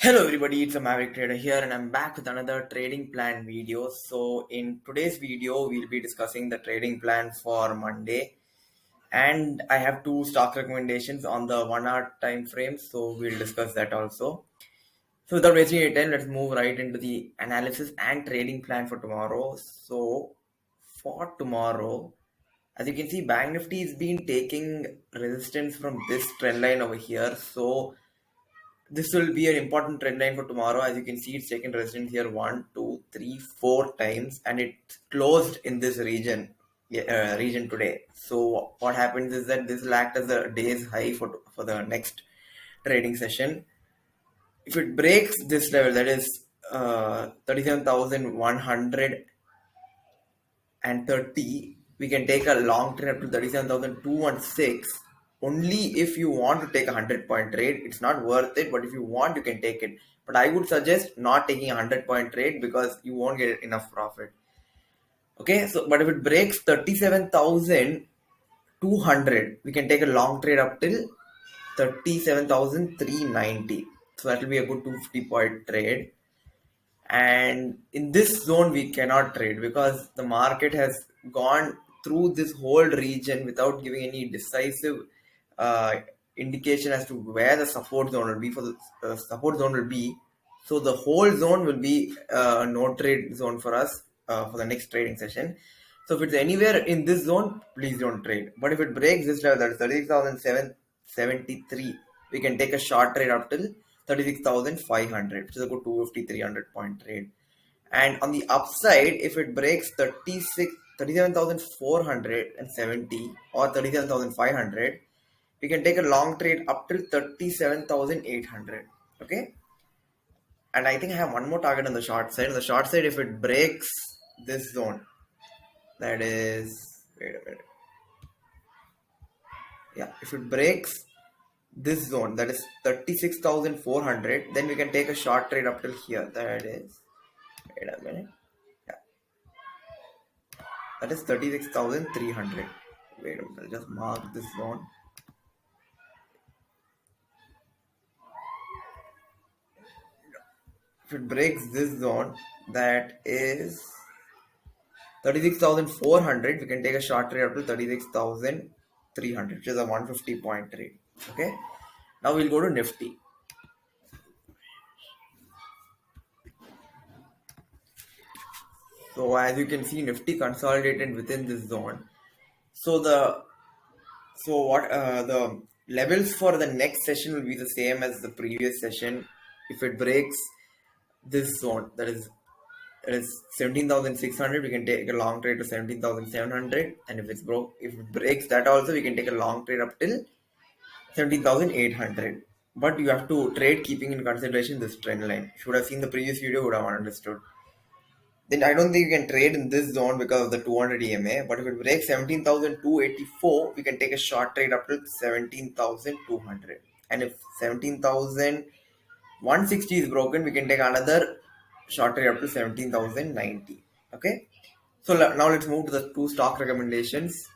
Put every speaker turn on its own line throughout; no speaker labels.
Hello everybody, it's a Maverick Trader here and I'm back with another trading plan video. So in today's video, we'll be discussing the trading plan for Monday and I have two stock recommendations on the 1 hour time frame. So we'll discuss that also. So without wasting any time, let's move right into the analysis and trading plan for tomorrow. So for tomorrow, as you can see, Bank Nifty has been taking resistance from this trend line over here. So this will be an important trend line for tomorrow. As you can see, it's taken resistance here one, two, three, four times, and it closed in this region today. So what happens is that this will act as a day's high for the next trading session. If it breaks this level, that is 37,130, we can take a long trade up to 37,216. Only if you want to take a 100 point trade. It's not worth it, but if you want, you can take it. But I would suggest not taking a 100 point trade because you won't get enough profit. Okay, so but if it breaks 37,200, we can take a long trade up till 37,390. So that will be a good 250 point trade. And in this zone we cannot trade because the market has gone through this whole region without giving any decisive uh, indication as to where the support zone will be. For the support zone will be, so the whole zone will be a no trade zone for us for the next trading session. So if it's anywhere in this zone, please don't trade. But if it breaks this level, that is 36,773, we can take a short trade up till 36,500, which is a good 250 300 point trade. And on the upside, if it breaks 37,470 or 37,500, we can take a long trade up till 37,800. Okay. And I think I have one more target on the short side. On the short side, if it breaks this zone, that is, wait a minute. Yeah, if it breaks this zone, that is 36,400, then we can take a short trade up till here. That is, wait a minute. Yeah, that is 36,300. Wait a minute, I'll just mark this zone. If it breaks this zone, that is 36,400, we can take a short trade up to 36,300, which is a 150 point trade. Okay, now we'll go to Nifty. So as you can see, Nifty consolidated within this zone. So the levels for the next session will be the same as the previous session. If it breaks this zone, that is 17,600, we can take a long trade to 17,700, and if it breaks that also, we can take a long trade up till 17,800. But you have to trade keeping in consideration this trend line. If you would have seen the previous video, you would have understood. Then I don't think you can trade in this zone because of the 200 EMA. But if it breaks 17,284, we can take a short trade up to 17,200. And if 17,160 is broken, we can take another short trade up to 17,090. Okay. So now let's move to the two stock recommendations.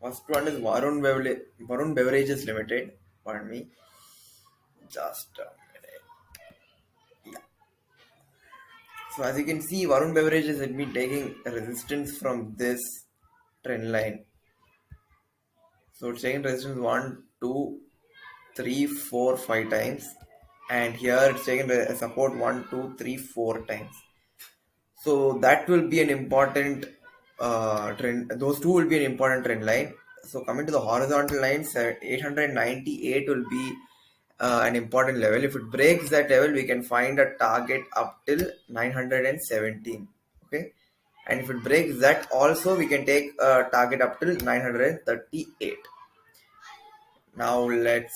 First one is Varun Beverages Limited. Pardon me. Just a minute. Yeah. So as you can see, Varun Beverages has been taking resistance from this trend line. So it's taking resistance 1, 2, 3, 4, 5 times. And here it's taking support 1, 2, 3, 4 times. So that will be an important trend. Those two will be an important trend line. So coming to the horizontal lines, 898 will be an important level. If it breaks that level, we can find a target up till 917. Okay, and if it breaks that also, we can take a target up till 938. Now let's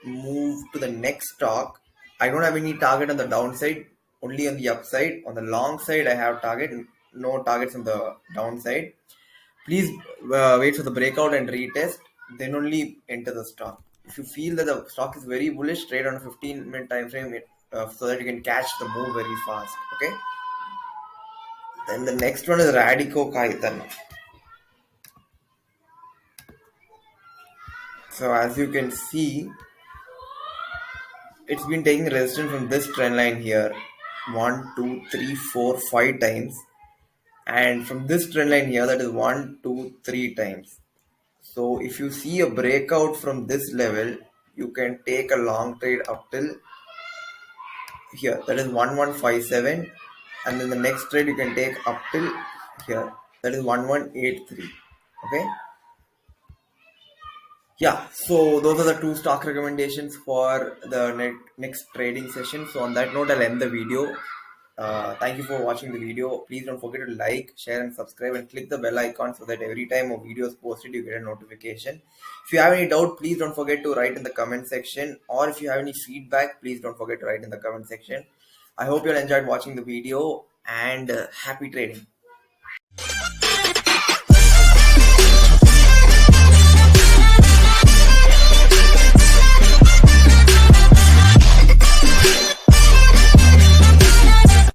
move to the next stock. I don't have any target on the downside, only on the upside. On the long side, I have target, no targets on the downside. Please wait for the breakout and retest, then only enter the stock. If you feel that the stock is very bullish, trade on a 15-minute time frame so that you can catch the move very fast. Okay. Then the next one is Radico Kaitan. So as you can see, it's been taking resistance from this trend line here, one, two, three, four, 5 times, and from this trend line here, that is one, two, 3 times. So if you see a breakout from this level, you can take a long trade up till here, that is 1157, and then the next trade you can take up till here, that is 1183. Okay, yeah, so those are the two stock recommendations for the next trading session. So on that note, I'll end the video. Thank you for watching the video. Please don't forget to like, share, and subscribe, and click the bell icon so that every time a video is posted, you get a notification. If you have any doubt, please don't forget to write in the comment section. Or if you have any feedback, please don't forget to write in the comment section. I hope you all enjoyed watching the video, and happy trading.